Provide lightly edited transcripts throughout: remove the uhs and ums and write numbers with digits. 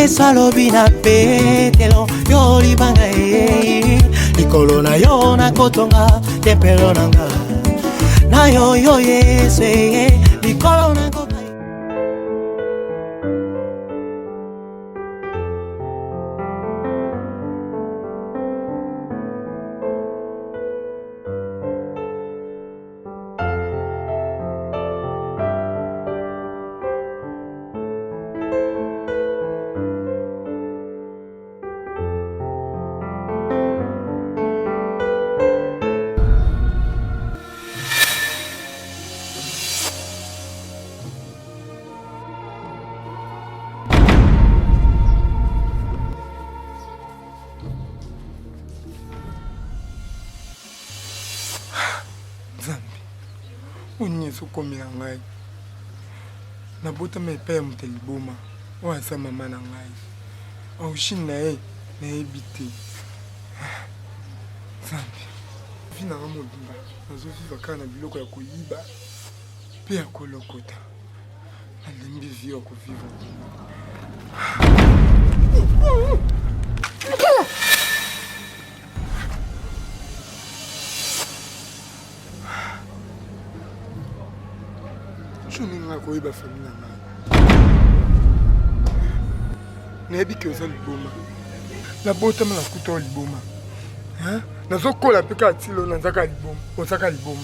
Yesu alobi na petelo yo libanga likolo na yo na kotonga tempelo nanga na yo Yesu likolo na kotonga. Unye sokomi na ngai. Nabota mepe mteliboma. Oasa mama na ngai. Aushin na ebite. Zambi. Vina nga mobimba. Nazoviva kaka na biloko ya koyiba. Pe ya kolokota. Nalembi vi ya koviva. Je ne sais pas si je famille. Je ne sais pas si je suis liboma. Je ne sais pas si je suis liboma. Je ne sais pas si je suis liboma. Je ne sais pas si famille. Je ne sais pas si je suis liboma.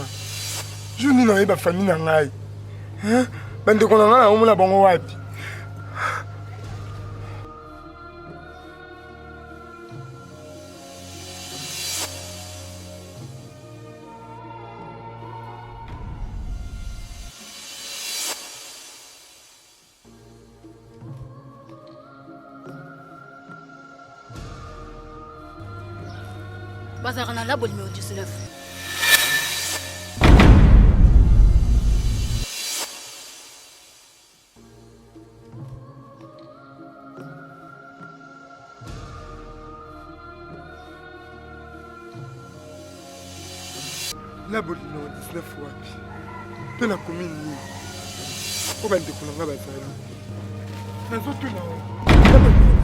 Bazar na labo numéro 19. Labo numéro 19 wapi. Pe na commune ni. O ba ndeko na bazali. Nazoto na. Labo numéro 19.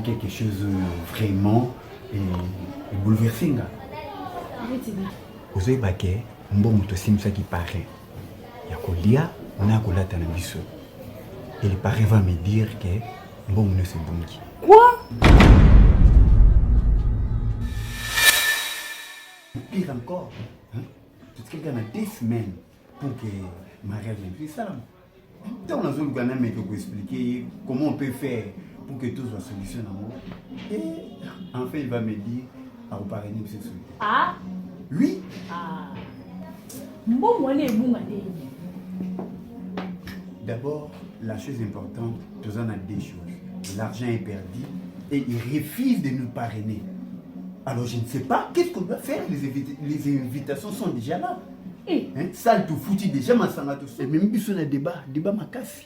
Quelque chose vraiment bouleversant. Vous avez dit que bon muto simsa qui paraît. Ya kolia na kolata na biso. Et le parrain va me dire que bon ne se bungi. Quoi? Pire encore, parce qu'il y a 2 semaines pour que mariage ne puisse ça. Donc on a besoin de vous expliquer comment on peut faire pour que tout soit solutionné. Et enfin, il va me dire à vous parrainer ce soir. Ah? Oui. Ah. Bon, moi, les bons D'abord, la chose importante, nous en a 2 choses. L'argent est perdu et il refuse de nous parrainer. Alors, je ne sais pas, qu'est-ce qu'on doit faire? Les invitations sont déjà là. Ça, tout foutu déjà, ma sangato. Et même si on a débat ma casse.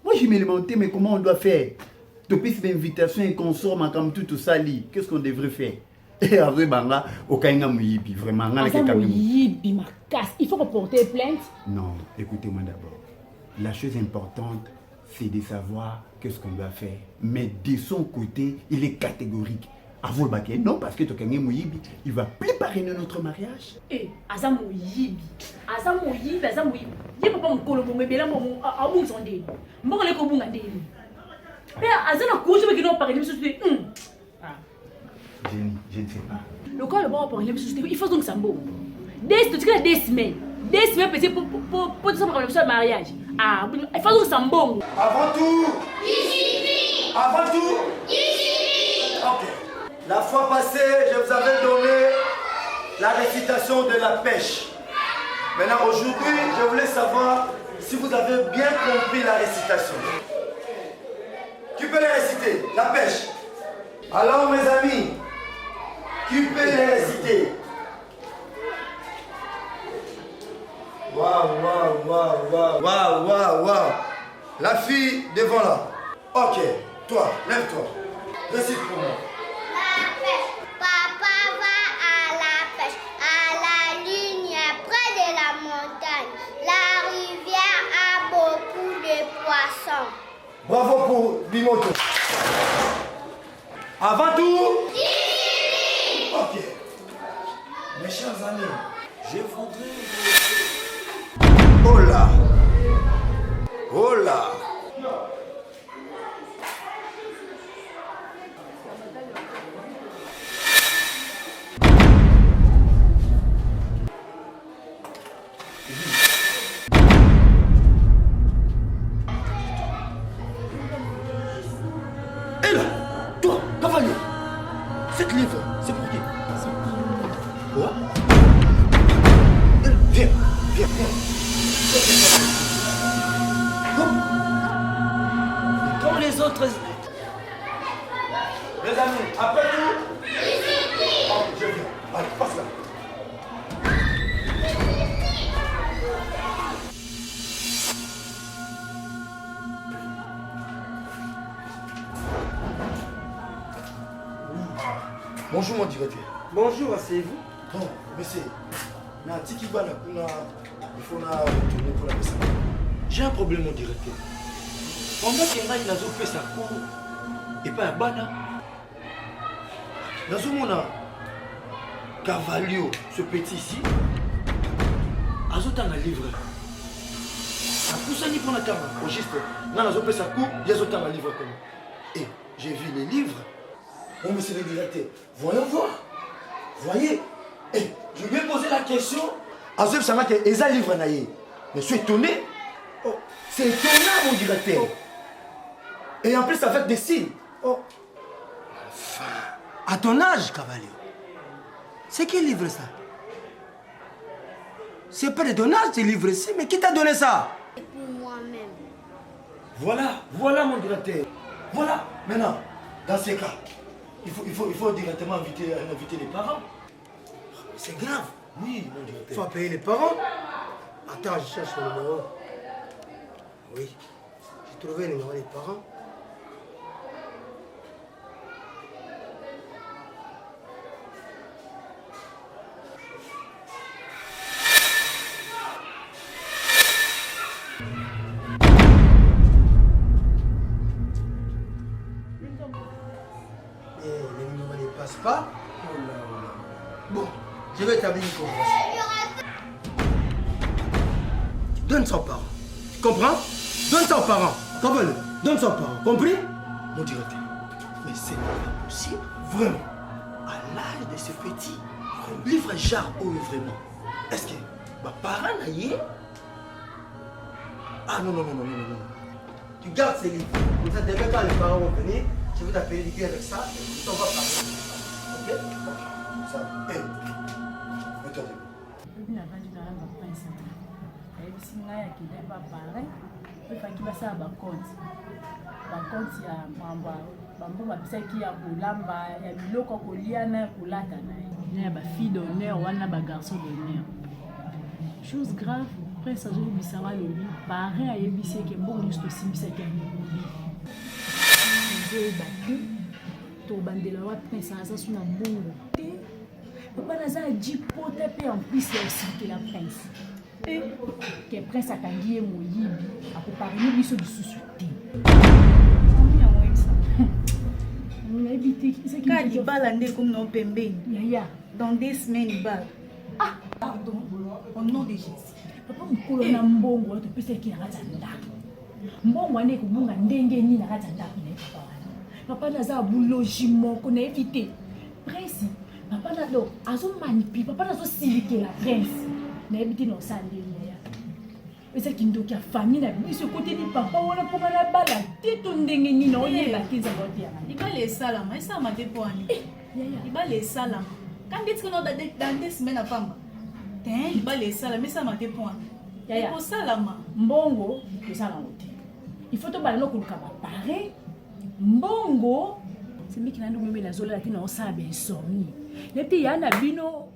Moi, je me demandais, mais comment on doit faire? Depuis cette invitation et qu'on sort comme tout ça, qu'est-ce qu'on devrait faire? Et après, banga, aucun mouyibi, vraiment. Mouyibi, ma casse. Il faut reporter plainte? Non, écoutez-moi d'abord. La chose importante, c'est de savoir qu'est-ce qu'on doit faire. Mais de son côté, il est catégorique. Avant le baquet, non, parce que Tokangé Mouyibi, il va plus parrainer notre mariage. Eh, Azam Mouyibi. Il ne peut pas me coller pour me béler à bout son dé. Moi, je vais vous dire. Mais Azam a couché avec nous parrainer. Je ne sais pas. Le cas, le bon parrainer, il faut donc Sambo. 2 semaines. 2 semaines pour le mariage. Ah, il faut donc Sambo. Avant tout, ici. Avant tout, ok. La fois passée, je vous avais donné la récitation de la pêche. Maintenant, aujourd'hui, je voulais savoir si vous avez bien compris la récitation. Qui peut les réciter? La pêche. Alors, mes amis, qui peut les réciter? Waouh, waouh, waouh, waouh, waouh, waouh, waouh. La fille devant là. Ok, toi, lève-toi. Récite pour moi. La pêche. Papa va à la pêche, à la ligne près de la montagne. La rivière a beaucoup de poissons. Bravo pour Bimoto. Avant tout. Ok. Mes chers amis, je voudrais. Oh là. Oh là. Et là, toi, cavalier, cette livre, c'est pour qui? Quoi? Viens, viens, viens. Comme les autres. Les amis, après tout. Oh, je viens. Allez, passe là. Bonjour mon directeur. Bonjour, asseyez-vous. Bon, monsieur, il faut retourner pour la personne. J'ai un problème mon directeur. Pendant que Nazo fait sa cour, et pas un bana. Nazo mona Carvalho, ce petit ici, Azotan a livré. A poussé pour la caméra. Au juste, Nazo fait sa cour, Yazotan a livré comme. Et j'ai vu les livres. Bon, monsieur le directeur, voyons voir. Voyez, je lui ai posé la question. Azef Sama que Eza livre naïe. Mais je suis étonné. Oh, c'est étonnant, mon directeur. Et en plus avec des signes. Oh. Enfin, à ton âge, Cavalier, c'est qui livre ça? C'est pas de ton âge, ce livre-ci, mais qui t'a donné ça? C'est pour moi-même. Voilà mon directeur. Voilà, maintenant, dans ces cas, il faut directement inviter les parents. C'est grave. Oui, mon directeur. Il faut appeler les parents. Attends, je cherche le numéro. Oui, j'ai trouvé le numéro des parents. Et le numéro ne passe pas. Oh là là. Bon, je vais établir une conversation. Donne ça aux parents. Tu comprends? Donne ça aux parents. Cavalier, donne ça aux parents. Compris? Mon directeur, mais c'est pas possible. Vraiment. À l'âge de ce petit, livre genre où vraiment. Est-ce que ma parent n'a y est? Ah non. Tu gardes ces livres. Comme ça, demain quand les parents vont venir, je vais t'appeler l'équipe avec ça. Et on va parler. Ok? Ça. Mets-toi debout. singa ya kide ba pare pe faki basala bakonti ya mambo bambo babisaki ya kolamba ya biloko kolia na kolata na ye ya bafille d'honneur wana bagarçon d'honneur. Chose grave, prince azoyebisaka lobi parrain ayebisi eke mbongo nyonso tosimbisaki yango ozoyeba te tobandela wa prince aza so na mbongo te papa naza na jipota mpe en plus ya osirikela prince que prince akangi ye moyibi akoparene biso lisusu te Quand il parle comme non pembé, dans 2 semaines il parle. Ah, pardon, au nom de Jésus. Papa mukolo na mbongo to pesa ki na katanda. Mbongo ane ko bunga ndenge ni na katanda ne papa wana. Papa naza bulogimo ko na éviter. Prince, papa na do azo manipule, papa nazo silike la prince. Na éviter no sande ya. eza kindoki ya famille na biso côté ni papa wana mpo na bala te to ndenge nini oyeba kinza bote yana ibala esalama esalama te mpo ani ibala esalama kandi etika no dans 2 semaines apamba te ibala esalama esalama te mpo ani ekosalama mbongo tosala ngo te il faut tobala no koluka bapare mbongo semiki na ndungu mimi nazolela te na osala bensomni nepi ya na bino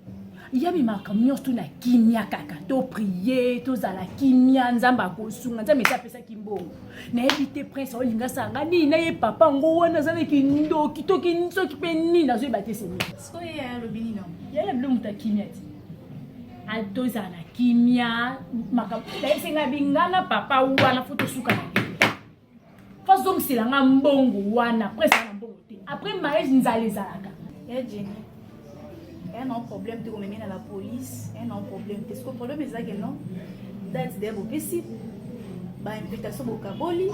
yami makambo nyonso na kimia kaka to prier tozala kimia nzambe akosunga nzambe esi apesaki mbongo nayebi te prince olinga sanga nini naye papa ngo wana azalaki ndoki toki soki mpe nini azoyeba te semi sikoyo ye alobi nini yaya bilo moto akimia ti tozala na kimia makambo nayebisenga bingana papa wana fo tosuka na leta fazomiselanga mbongo wana prince na mbongo te après mariage nzala ezalaka ya jeni un non problème te komemi na la police un non problème te siko problème ezaki non date de bopesi bainvitation bokaboli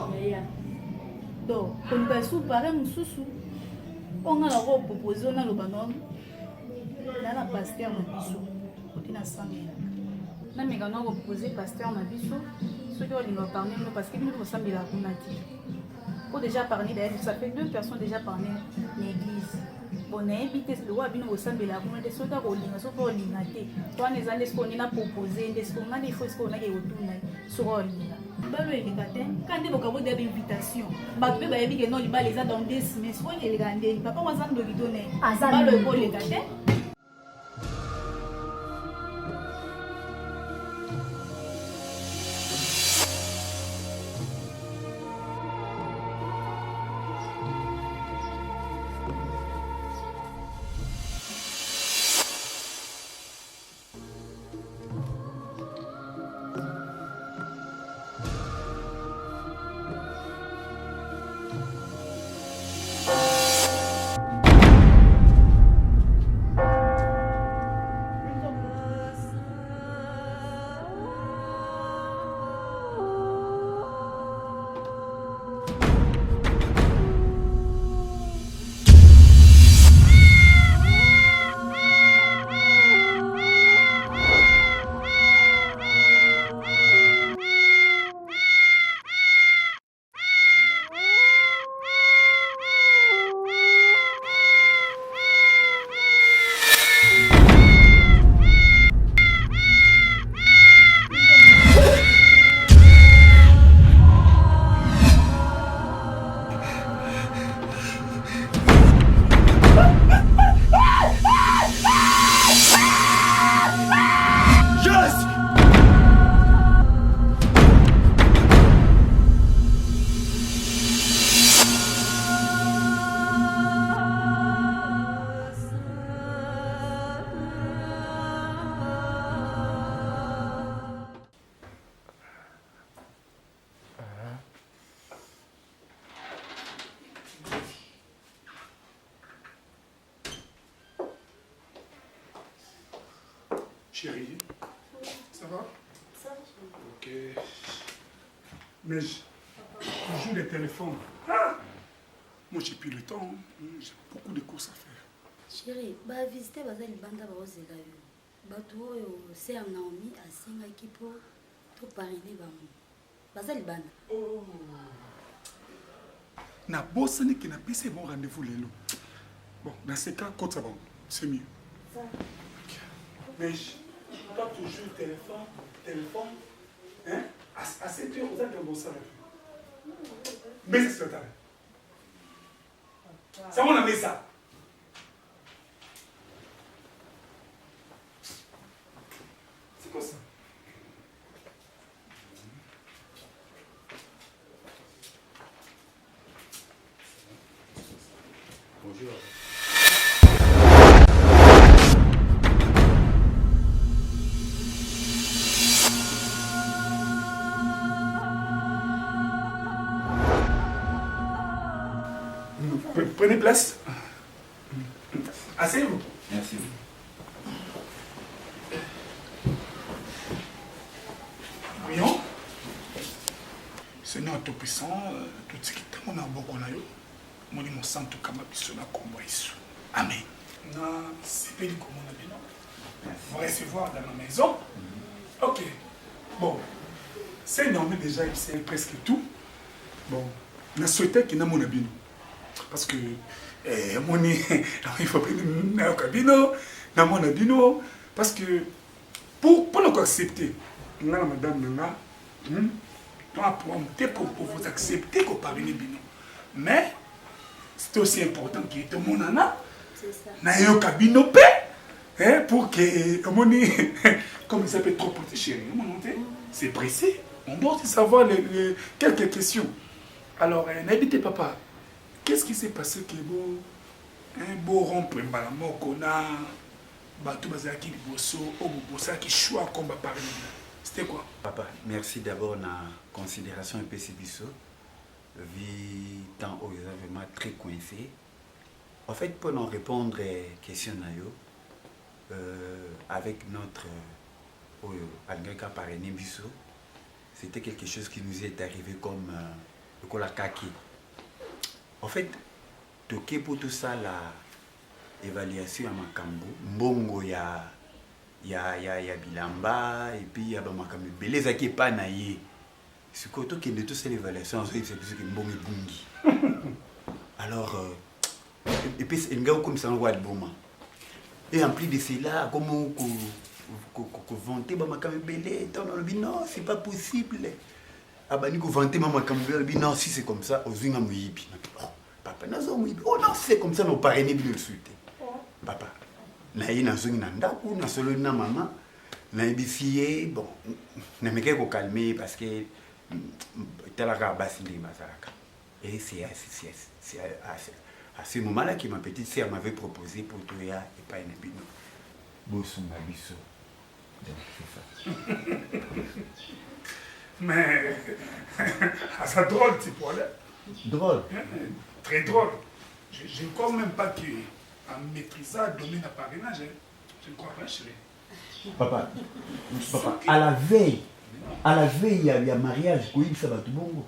donc koluka esu pare mosusu onga na kopropose ona loba non na paster na biso kote na sambela nameka na kopropose paster na biso soki olinga parne no parce que bino kosambela kuna te po déjà parler d'ailleurs ça fait 2 personnes déjà parler na église bon nayebi te lokola bino kosambela kuna te soki akolinga soki olinga te wana eza nde soki onina propose nde soki onga nde fo soki onaki kotuna soki olinga libala eleka te ka nde bokabodea bainvitation bato mpe bayebi ke no libala eza dans 2 semaines soki eleka ndeni papa ngo aza ndoki to ne libala ekoleka te. Chérie, ça va? Ça va. Ok. Mais je joue le téléphone. Ah! Moi, j'ai plus le temps. J'ai beaucoup de courses à faire. Chérie, bah visiter bazali banda ba ozela yo. Bato oyo c'est en Naomi asinga kipo to parler bango. Bazali banda. Oh. Na bossani qui n'a pas c'est bon rendez-vous lelo. Bon, dans ces cas, quand ça va, c'est mieux. Ça. Okay. Mais pas toujours téléphone, hein? À 7 heures, vous êtes un bon salaire. Mais c'est ça. Ça, on a mis ça. C'est quoi ça? Bonjour. Prenez place. Asseyez-vous. Merci. Voyons. Seigneur Tout-Puissant, tout ce qui est dans beaucoup na yo, moni mon sang tout kama biso na kombo Yesu. Amen. Na sepeli comme on a dit non. Vous recevoir dans ma maison. Ok. Bon. C'est énorme déjà, il sait presque tout. Bon, je souhaitais qu'il y ait mon abino. Parce que, il faut pas mon abino. Parce que, pour nous accepter, madame Nanga, pour vous accepter qu'on parle de bino. Mais, c'est aussi important qu'il y ait tout le monde en a. C'est ça. Nayo kabino pour que, comme ça peut trop protéger, c'est précis. On doit aussi savoir quelques questions. Alors, n'habitez papa, qu'est-ce qui s'est passé que un beau rompre qu'on a bateau bazaki bosso au bossa qui choix comme va parler. C'était quoi? Papa, merci d'abord na considération un peu si biso. Vu tant où ils sont vraiment très coincés. En fait, pour nous répondre aux questions avec notre Algeka parrainé biso, c'était quelque chose qui nous est arrivé comme le kolakaki. En fait, toqué pour tout ça la évaluation à Makambo, mbongo ya bilamba et puis ya ba makambo beleza qui pas naïe. Ce côté qui de tout ça l'évaluation, c'est plus que mbongo bungi. Alors et puis il y a comme ça on voit le bon. Et en plus de cela, comment qu'on vanter ba makambo belé, non, c'est pas possible. Abani ko vanter ma makambo belé, non, si c'est comme ça, ozinga muyibi. Papa nazo muyibi. Oh non, c'est comme ça nos parrainés bien le suite. Papa, naïe na zongi na ndaku na solo na maman, naïe bifié, bon, na meke ko calmer parce que talaka basili mazaraka. Et c'est à ce moment-là que ma petite sœur m'avait proposé pour toi et pas une bino. Bosunga biso. Donc c'est ça. Mais c'est drôle, tu vois là. Drôle. Très drôle. Je ne crois même pas qu'un maîtrisant domaine à parrainage. Je ne crois pas, chérie. Papa, à la veille, il y a mariage, ça va tout bon.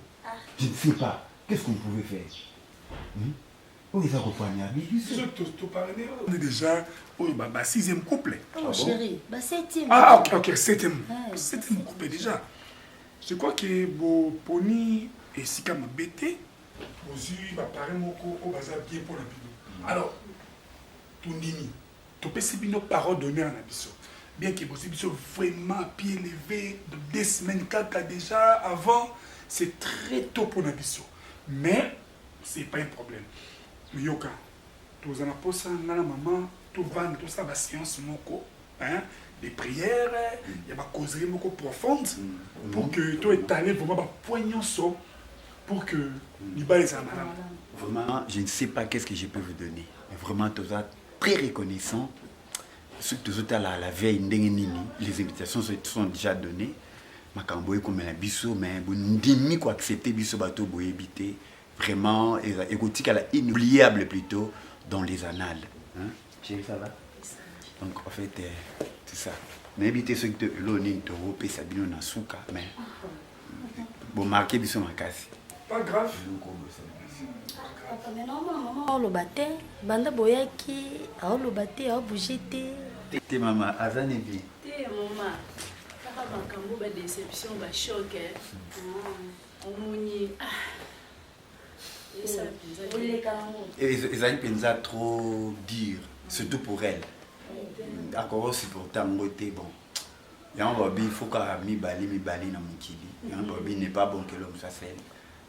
Je ne sais pas. Qu'est-ce qu'on pouvait faire? On est déjà au 6e couple. Oh chérie, 7e. Ah ok, 7e couple déjà. Je crois que Pony et Sika m'a bêté. Aujourd'hui, on va bien pour la vidéo. Alors, tout nini, tu peux se dire parole donnée en abisso. Bien que vous soyez vraiment à pied levé, de 2 semaines, 4 déjà avant, c'est très tôt pour l'abisso. Mais, ce n'est pas un problème. Mais Yoka, tu as un ça, maman, tu vas tout ça, la science, des prières, il y a des causeries profondes pour que tu aies allé vraiment poignant so pour que les balles soient malades. Vraiment, je ne sais pas qu'est-ce que je peux vous donner. Mais vraiment, tu es très reconnaissant. Surtout à la veille, les invitations sont déjà données. Makamboy comme la biso, mais ndimi ko accepter biso bateau boy éviter vraiment égotique à la inoubliable plutôt dans les annales. Hein? Ça va? Donc en fait c'est ça. Mais éviter ce que l'on te repé sabino na souka mais bon marquer biso makasi. Pas grave. Papa maintenant maman le baté, banda boyaki, a le baté, a bougé té maman azane bien. Té maman. Makambo ba déception ba choc omoni ils ont pensé trop dur surtout pour elle d'accord aussi pour ta moitié bon il faut qu'à mi bali na mukili il n'est pas bon que l'homme soit seul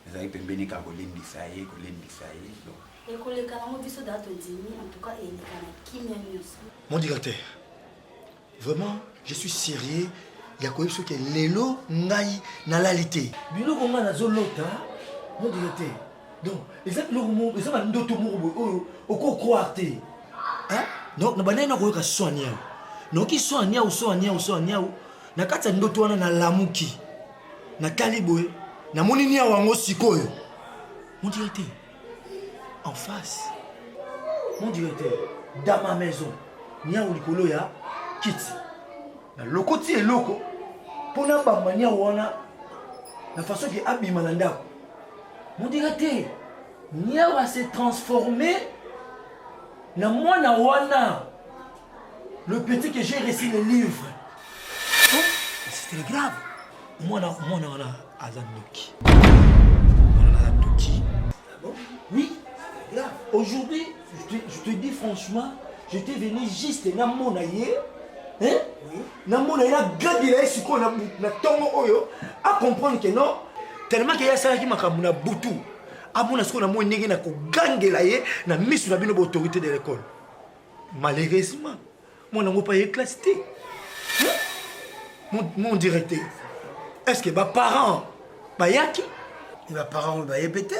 ils ont pensé qu'à coller bisaye donc et coller quand biso dato dimi en tout cas et kimia news. Mon directeur, vraiment je suis sérieux. Il y a quoi que l'élo ngai na lalité. Bino konga na zolota, mon directeur. Donc, exact le mot, ça va ndoto mo oko croire. Hein? Donc na banana na ko ka soigner. Donc ki soigner na kata ndoto wana na lamuki. Na kaliboe, na monini wango sikoyo. Mon directeur. En face. Mon directeur, dans ma maison, nia ulikolo ya kit. Le côté est loco. Pour n'a pas manière wana la façon qui abîme l'anda. Mon directeur, nia va se transformer na mwana wana. Le petit que j'ai reçu le livre. Oh, c'était grave. Moi, on a Azanoki. On a Azanoki. Ah bon? Oui, c'est grave. Aujourd'hui, je te dis franchement, je t'ai venu juste na mon aïe. Hein? Oui. Na mon aïe, la gade là, c'est quoi na tongo oyo, à comprendre que non, tellement qu'il y a ça qui m'a kamuna boutou. À mon asko na mon négé na ko gangue là, na mise na bino autorité de l'école. Malheureusement, moi n'a pas éclaté. Mon directeur. Est-ce que mes parents, bayaki? Mes parents, ils répéter.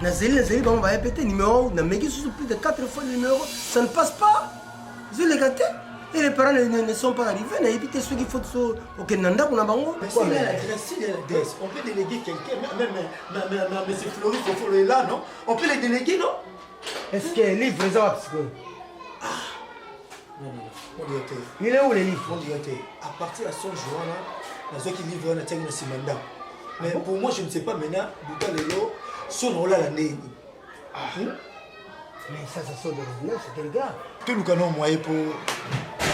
Nazeli, ils répéter. Numéro, na meki sous plus de 4 fois le numéro, ça ne passe pas. Je l'ai gâté. Et les parents ne sont pas arrivés. Na éviter ceux qui font au Kenanda pour la bango. Mais c'est l'adresse. On peut déléguer quelqu'un. Même M. Floris, il est là, non? On peut les déléguer, non? Est-ce que les livres, les autres? Non. Mon directeur. Il est où les livres? Mon directeur. À partir de son jour, là, ceux qui livrent un atelier de mandat. Mais pour moi, je ne sais pas maintenant, Boukalelo, son rôle à l'année. Mais ça sort de l'ordinaire, c'est quel gars? Tout le canon moyen pour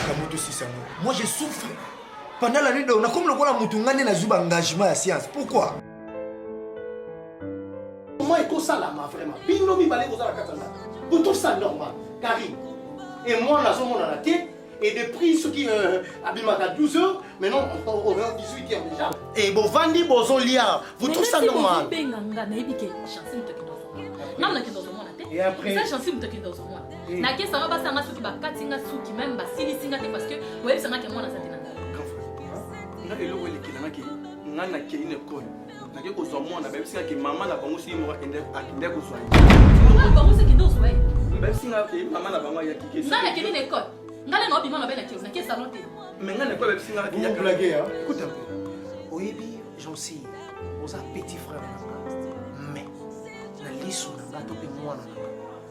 Kamoto Sisamo. Moi, je souffre. Pendant l'année, on a comme le rôle à Moutungane dans un engagement à science. Pourquoi? Moi, il faut ça là, vraiment. Bino mi balé la katana. Pour tout ça normal. Karim. Et moi, là, on a la tête. Et de prix, ceux qui abîment à 12 heures, maintenant, on est en 18 heures déjà. Et bon, Vandi, bon, Lia, vous trouvez ça normal? Et après, vous blaguez, hein? Écoute un peu. Oyebi, j'en sais, vous avez petit frère. Mais, la liste, on a topé moi.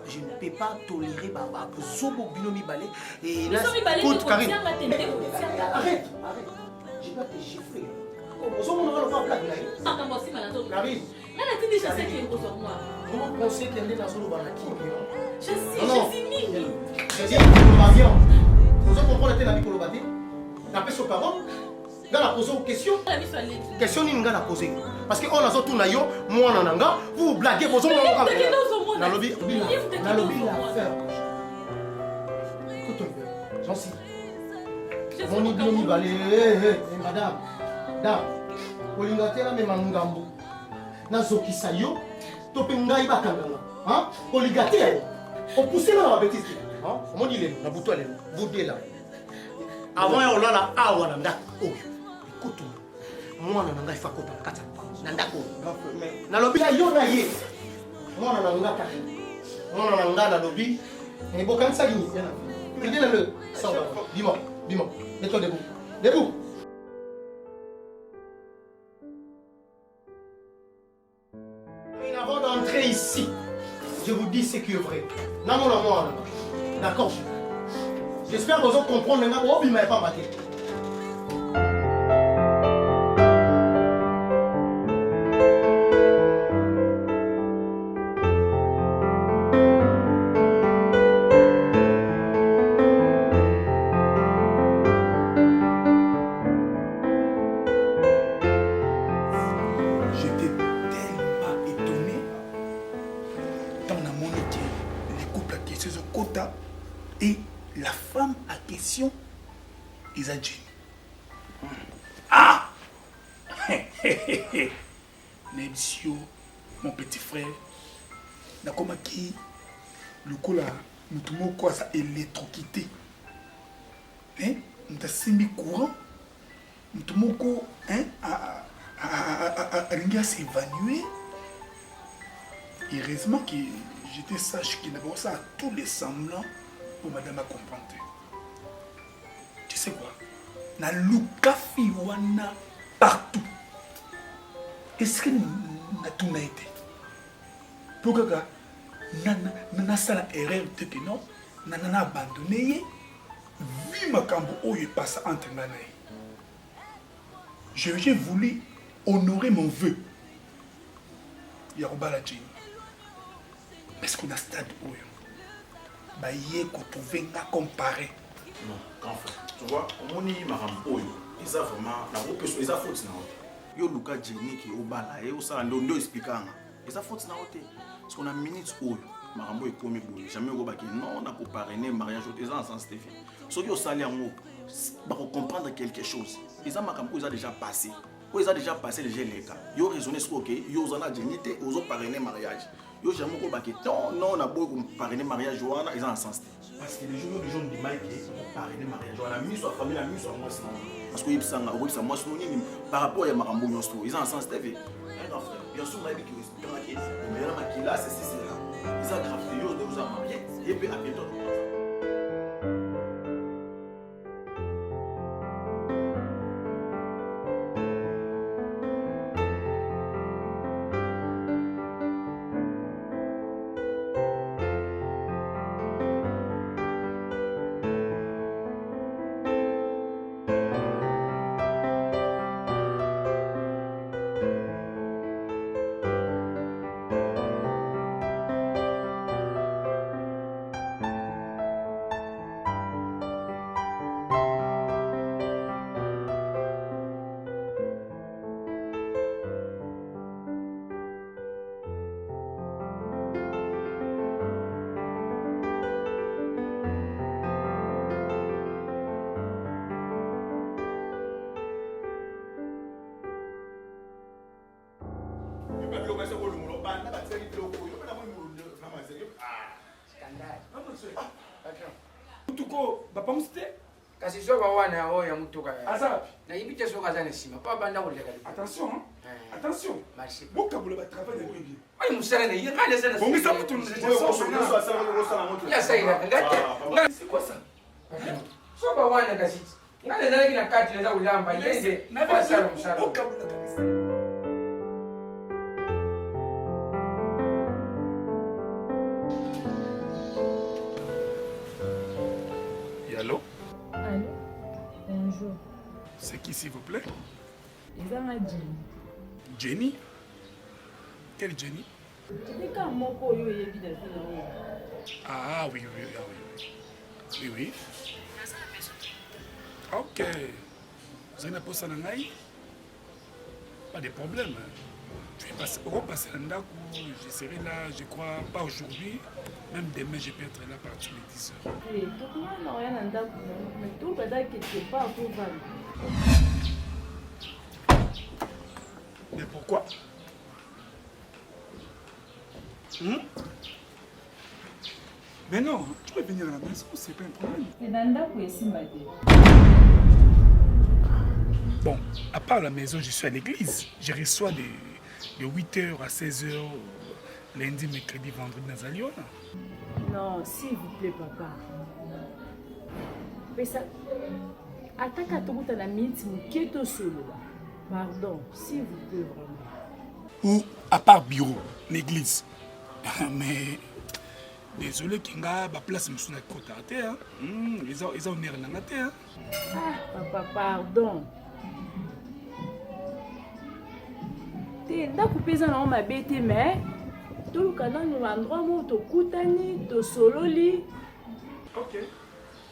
Je ne peux pas tolérer Baba pour Zobo Binomi Balé. Et là, écoute, Karim. Arrête. Je vais te gifler. Zobo, on va le voir blague là. Karim. Comment penser qu'elle est dans son banaki? Je suis Mimi. Je dis, vous comprenez la vie pour le bâtir? La paix sur parole? Dans la poser une question? Question ni nga poser. Parce que on a tout na yo, moi nananga, vous blaguez vos hommes. Na lobby l'affaire. Écoute un peu, j'en suis. Mon idée balé, madame. Dame, olingatela me mangambo. Na zokisa yo, topé ngai bakanganga. Hein? Oligaté, on poussait dans la bêtise. Hein? Comment dit les, na bouton les, vous deux là. Avant on l'a awa nanda. Oh, écoute, moi nanga il faut qu'on parle nanda ko. Na lobby la yo na ye. Moi nanga ka. Moi nanga na lobby. Et bon quand ça gini. Dis-le. Dis-moi. Mets-toi debout. Debout. Avant d'entrer ici, je vous dis ce qui est vrai. D'accord? J'espère que vous allez comprendre maintenant. Oh, il ne m'a pas maté. Et la femme à question, Isadji. Ah! Nebsio, mon petit frère, n'a comme qui le coup là, nous tombons quoi ça électrocuté. Hein? Nous avons semi courant, nous tombons quoi, hein? À s'évanouir. Heureusement que j'étais sage qu'il n'avait pas ça à tous les semblants pour madame à comprendre. Tu sais quoi? Na luka fiwana partout. Est-ce que na tout n'a été? Pourquoi na sala erreur de que non, na abandonné. Vu ma cambo où il passe entre nana. J'ai voulu honorer mon vœu. Yaroba la Jane. Est-ce qu'on a stade où il y a trouvé à comparer? Non, grand frère. Tu vois, on y m'a ramboui. Ils ont vraiment la route, ils ont faute. yo luka Jenny qui obala et osala ndondo expliquant et ça faute na hote parce qu'on a minutes oyo makambo ekomi boye jamais ko ba ki non na ko parrainer mariage au en sens Stéphane so yo sali yango ba ko comprendre quelque chose ils ont makambo ils a déjà passé ils ont déjà passé déjà les cas yo raisonner ce que yo zana Jenny te ozo parrainer mariage yo jamais ko ba ki non na boy ko parrainer mariage wana ils ont en sens parce que les gens du mal qui parrainer mariage on a mis sur famille a mis sur moi parce que yebsanga oyebisa moi nini par rapport ya makambo nyonso ils ont en sens TV bien sûr nayebi ki osikangaki omela makila c'est là ils ont grave yo de vous a marié et puis à bientôt. Mutuko bapa musite kasi so bawana oya mutuka azapi na yibite so kaza nesima pa banda kulega attention attention merci boka bula ba travail de bien ay musara ne yinga ne sana bon ça mutu ya saira ngate c'est quoi ça so bawana kasi ngale zana kina kati za ulamba yende na sara musara boka bula kabisa. Allô? Allô? Bonjour. C'est qui s'il vous plaît? Ils ont Jenny. Jenny? Quelle Jenny? Ah oui, oui, ah oui. Oui, oui. Ok. Vous avez posé un aïe? Pas de problème. Je vais repasser un dac où je serai là, je crois, pas aujourd'hui. Même demain, je peux être là par tous les 10 heures. Oui, tout le monde n'a rien en dac, mais tout le monde qui n'est pas pour vendre. Mais pourquoi? Mais non, tu peux venir à la maison, c'est pas un problème. Bon, à part la maison, je suis à l'église. Je reçois de 8h à 16h, lundi, mercredi, vendredi, dans Zaliona. Non, s'il vous plaît, papa. Mais ça... Attaque à tout à la minute, qui est au solo. Pardon, s'il vous plaît, vraiment. Ou à part bureau, l'église. Mais... Désolé, Kinga, ma place me sonne à côté. Ils ont l'air dans la terre. Ah, papa, pardon. Tu as coupé ça dans ma bête, mais tout le canal nous endroit où tu koutani, tu sololi. Ok.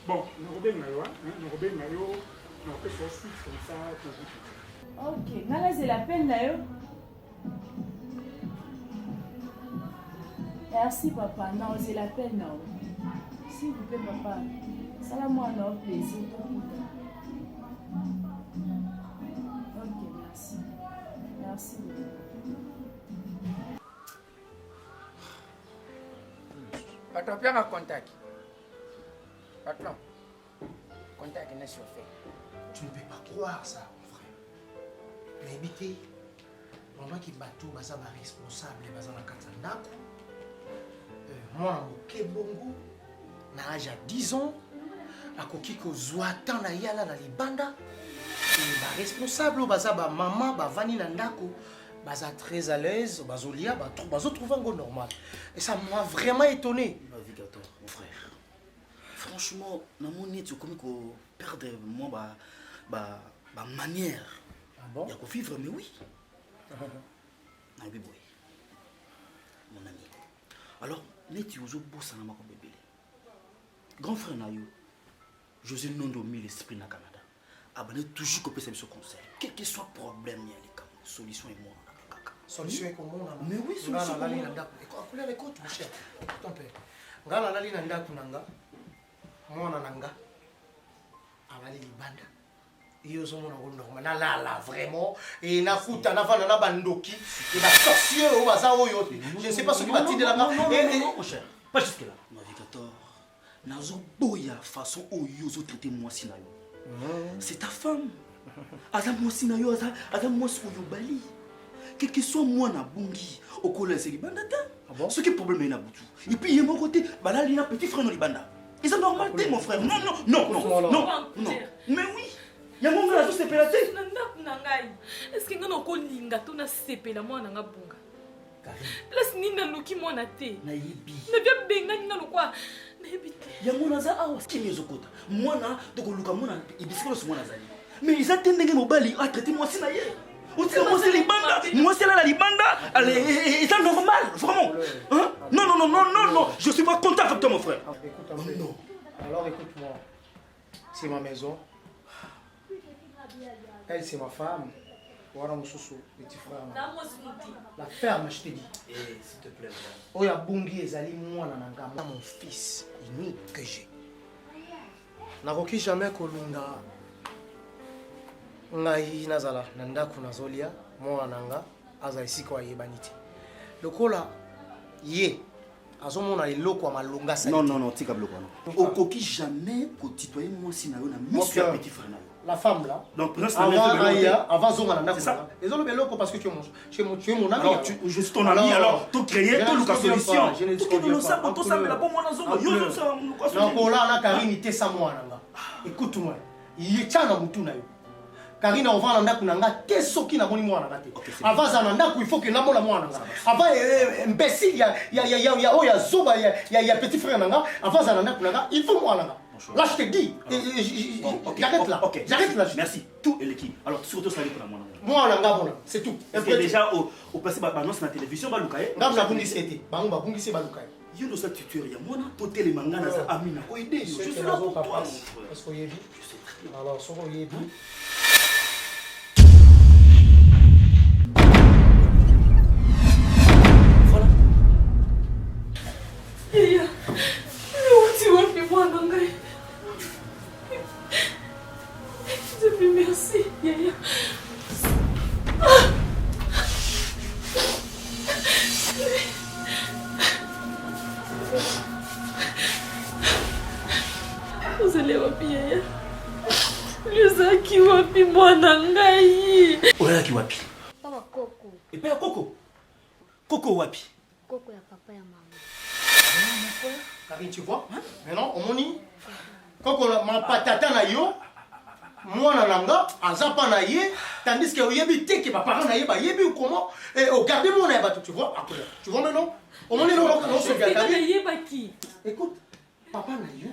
Bon, nous revenons maillot, nous fait sur suite comme ça pour vous. Ok, là c'est la peine d'ailleurs. Merci papa, non c'est la peine non. S'il vous plaît papa, ça va moi un plaisir. Ok, merci. Merci. Patron, viens à contact. Patron, contact n'est sur fait. Tu ne peux pas croire ça, mon frère. Mais évitez, pendant qu'il bateau, ça va responsable, il va dans moi, je bongo, na âge à 10 ans, à koki ko zoatan na yala na libanda, et ba responsable, baza ba maman, ba vani na ndako, baza très à l'aise, bazolia, bazo trouver un go normal. Et ça m'a vraiment étonné. Navigateur, mon frère. Franchement, na mon nez, tu comme ko perdre moi ba manière. Ah bon? Ya ko vivre mais oui. Na bi boy. Mon ami. Alors neti ozo bossa na mako bébé. Grand frère na yo. José Nondo mis l'esprit na Canada. Abane toujours copé ce conseil. Quel que soit problème ya les solution est moi. Solution est comment on a. Mais oui, solution est est moi. Écoute, mon cher. Ton père. Ngala lali na ndaku nanga. Mwana nanga. Alali libanda. Iyo zo mona ngondo na la vraiment et na futa na vana na bandoki et na sorcier au bazar oyo. Je ne sais pas ce qui va t'aider là. Non, mon cher. Pas jusque là. Navigateur. Nazo boya façon oyo zo traiter moi sinayo. C'est ta femme. Aza moi sinayo aza moi oyo bali. Quel que soit moi na bungi okola c'est libanda ta. Ce qui est problème est na butu. Et puis il y a mon côté balali na petit frère no libanda. Et c'est normal mon frère. Non. Mais oui. Il y a mon gars qui s'est pélaté. Est-ce que nous avons linga tout na sepela moi na bunga? Place ni na luki moi na te. Na yebi. Na bien benga ni na lokwa. Na yebi te. Ya mona za awa kimi zokota. Mona to koluka mona ibisikolo so mona zali. Mais ils attendent ndenge mobali a traité moi si na ye. Aussi moi c'est libanda. Moi c'est là la libanda. Allez, c'est normal, vraiment. Hein? Non. Je suis pas content avec toi mon frère. Écoute, non. Alors écoute-moi. C'est ma maison. Elle, c'est ma femme. Voilà mon chouchou, petit frère. La ferme, je te dis. Eh, s'il te plaît. Oya Bungi ezali moi na mon fils unique que j'ai. Nakoki jamais kolunga. Ngai nazala na ndako nazolia mwana nanga aza isiko ayebani te. Lokola ye azomona eloko ya malonga sa. Non, tika bloko non. Okoki jamais côtoyer moi si na yo na monsieur petit frère na. La femme là. Donc avant zonga na ndako. C'est ça. Ezolo beloko parce que tu es mon ami. Alors je suis ton ami alors tout créer tout le solution. Je ne dis pas. Tout ça mais la bonne moi na zonga. Yo ça quoi. Non pour là na Karine te sa mwana nanga. Écoute-moi. Il tchana mutu na yo. Karine on va na kunanga te soki na moni mwana ngate. Avant ça na ndako il faut que na mona mwana ngata. Avant imbécile ya oya zoba ya petit frère nanga. Avant ça na ndako nanga il faut mwana ngata. Là je te dis j'arrête là. J'arrête là. Merci tout et l'équipe. Alors surtout ça pour mwana. Mwana ngata bona, c'est tout. Parce que déjà au passé annonce na télévision ba lukaye. Ngam bungisi été. Bango ba bungisi ba lukaye. Yo no sa tuteur ya mwana totel mangana za amina ko aider. Je suis là pour toi. Parce que yebi. Alors soko yebi. Yaya, tu vas faire moi Nangai. Je te remercie, Yaya. Vous allez wapi Yaya? Luzaki wapi mwana ngai? Oyaki wapi? Papa Coco. Et père Coco. Coco wapi? Coco ya papa ya maman. Karine, tu vois? Maintenant, on moni. Quand on m'a patata na yo, moi na nanga, azapa na ye, tandis que yebi te que papa na ye ba yebi ou comment et regardez mon na ba tu vois après. Tu vois maintenant? On moni non se vient Karine. Écoute, papa na yo.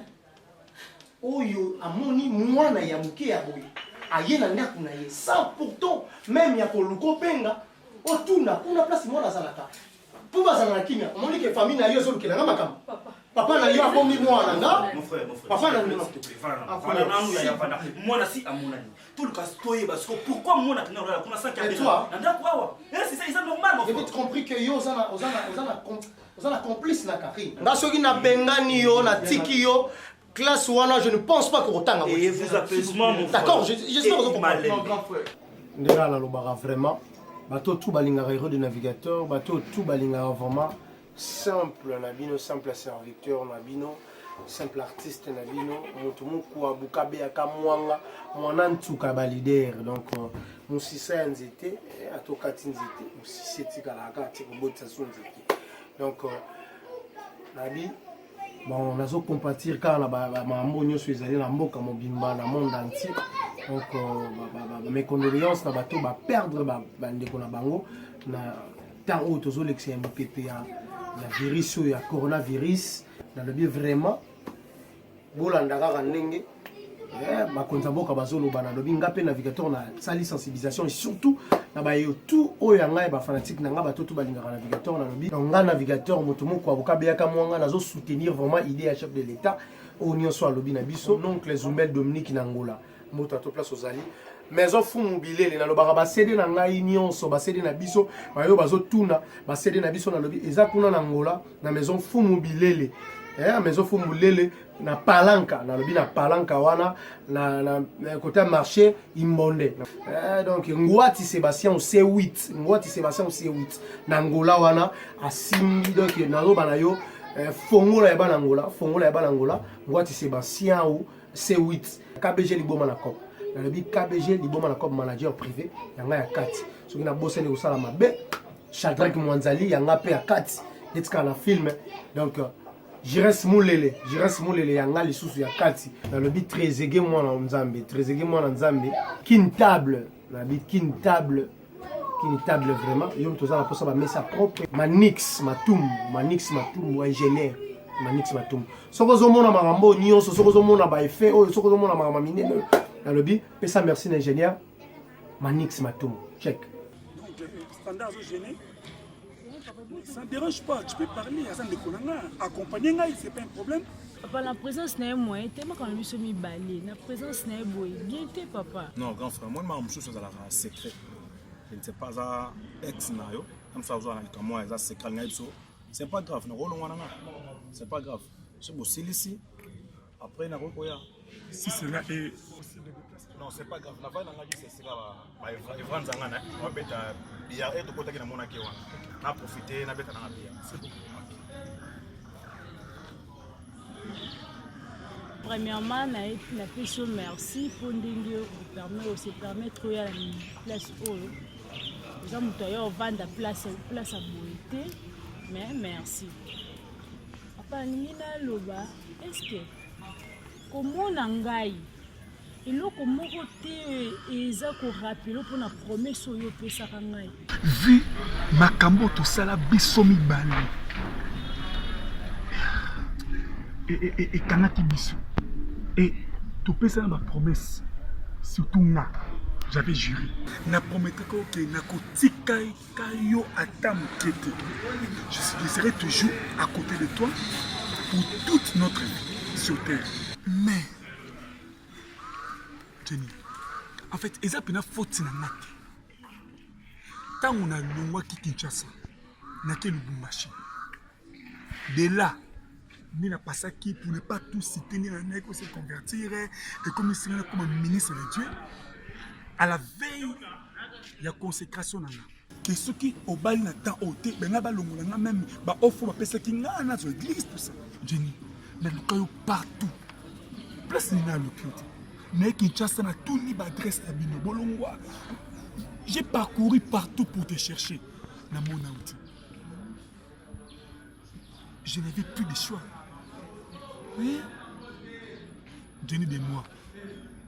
Oyo amoni moi na ya muke ya boy. Aye na ndaku na ye. Sans pourtant même ya ko luko penga, otuna kuna place moi na salata. Pour bazana na kimia, on dit que famille na yo zo lukela na makam. Papa na yo akomi mwana nga. Mon frère. Papa na yo. Voilà, nanu ya yafanda. Mwana si amonani. Tout le cas toye parce que pourquoi mwana tena là kuna 5 ans. Et toi? Nanda kwawa. C'est ça, c'est normal mon frère. J'ai vite compris que yo osana complice na Karine. Nga soki na bengani yo na tiki yo. Classe wana, je ne pense pas que autant. Et vous apaisement mon frère. D'accord, j'espère que vous comprenez. Mon grand frère. Ndera na lobara vraiment. Bateau tout balingara héros de navigateur, bateau tout balingara vraiment simple nabino, simple serviteur nabino, simple artiste nabino, mutumu kwa bukabe akamwanga, mwana ntuka balider donc musisa nzete atokati nzete, musisi tikalaka tikobotsa sunzete. Donc nabi bon nazo compatir car na ba mambo nyoso ezali na mboka mobimba na monde entier. Donc mes condoléances na bato ba perdre ba ndeko na bango na temps où tozo l'ex MPP ya virus ou ya coronavirus dans le bien vraiment bolandaka ka ndenge bakonza boka bazolo bana lobi ngape navigateur na sali sensibilisation et surtout na ba yo tout oyo ngai ba fanatique na nga bato tout balingaka navigateur na lobi nga navigateur moto moko abuka beyaka mwanga nazo soutenir vraiment idée à chef de l'état au nyonso alobi na biso donc les Zumel Dominique Nangola moto à to place aux alliés maison fumu bilele na lobaka basede na ngai nyonso basede na biso bayo bazotuna basede na biso na lobi eza kuna na Angola na maison fumu bilele maison fumu bilele na palanka na lobi na palanka wana na côté marché imbonde donc ngwati Sébastien C8 ngwati Sébastien C8 na Angola wana asimbi donc na loba na yo fongola ya bana Angola ngwati Sébastien ou C8 KBG liboma na cop na lobi KBG liboma na cop manager privé yanga ya kati soki na bosene kosala mabe Shadrack Mwanzali yanga pe ya kati etika na film donc Jires Mulele yanga lisusu ya kati na lobi Trezege mwana nzambe kintable na lobi kintable vraiment yo toza na posa ba mesa propre Manix Matum ingénieur Manix Matum soko zomona makambo nyonso soko zomona ba effet oyo soko zomona makambo minene na lobi pesa merci l'ingénieur Manix Matum check donc standard gêné ça ne dérange pas tu peux parler à ça de konanga accompagner ngai c'est pas un problème papa la présence n'est moyen tellement quand lui se mi balé la présence n'est boy bien té papa non grand frère moi ma mchou ça la secret je ne sais pas ça ex nayo comme ça vous en avez moi ça secret ngai so c'est pas grave na rolo wana c'est pas grave je bosse ici après na koya si cela est non c'est pas grave la va na ngai c'est ça ba evran zangana on beta bia et to kota ki na mona ke wana na profiter na beta na bia c'est bon. Premièrement, na peso merci pour ndingi se permettre ya place oyo. Za muto yo vanda place à beauté, mais merci. Papa nina loba, est-ce que comment ngai eloko moko te eza ko rappeler pour na promesse oyo pesa ngai. Vu makambo to sala biso mibale. Et kanaki biso. Et tu peux faire ma promesse, surtout moi, j'avais juré. Na promettais que na kotika kayo atam kete. Je serai toujours à côté de toi pour toute notre vie sur terre. Mais Jenny, en fait, eza pena faute na nate. Tant on a longwa ki Kinshasa, na ke Lubumbashi. De là ni n'a pas ça qui pour ne pas tout citer ni la nègre se convertir et comme il serait comme un ministre de Dieu à la veille il y a consécration nana que ceux qui au bal na temps ôté ben na balongo na même ba offre ba pesa ki na na église tout ça Jenny na lukayo partout place ni na lukiote mais Kinshasa na tout ni ba adresse na bino bolongwa j'ai parcouru partout pour te chercher na mon out. Je n'avais plus de choix. Oui. Jenny de moi,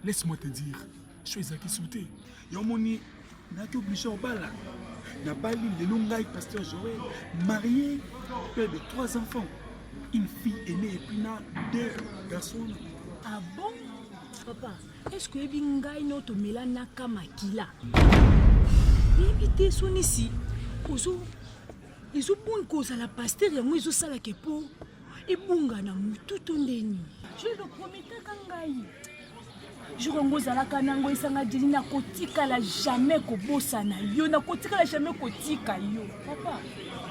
laisse-moi te dire, je suis qui sauté. Yomoni, n'a été obligé au bal. N'a pas lu le longai pasteur Joël, marié, père de 3 enfants. Une fille aînée et puis n'a 2 garçons. Ah bon? Papa, est-ce que Bingai notre Mélana Kamakila? Invité son ici. Ils ont bon cause à la pasteur et moi ils ont ça la kepo et bunga na mutu tondeni. Je le promets kangai. Je rongoza la kanango isanga dili na kotika la jamais ko bossa na yo na kotika la jamais kotika yo. Papa,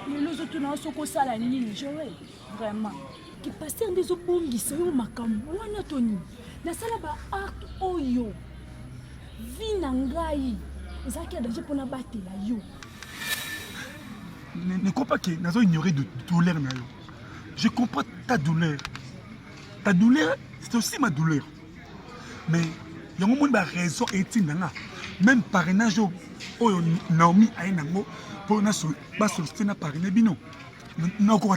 les autres na soko sala nini Joël vraiment. Ki pasteur ndezo bongisa yo makambo wana toni. Na sala ba art oyo. Vina ngai. Ezaki adaje pona batela yo. Ne crois pas que nous avons ignoré de douleur. Je comprends ta douleur. Ta douleur, c'est aussi ma douleur. Mais il y a un moment de raison et même parrainage où Naomi a un ango pour nous solliciter parrainer bino. Non quoi.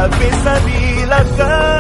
apesa bilaka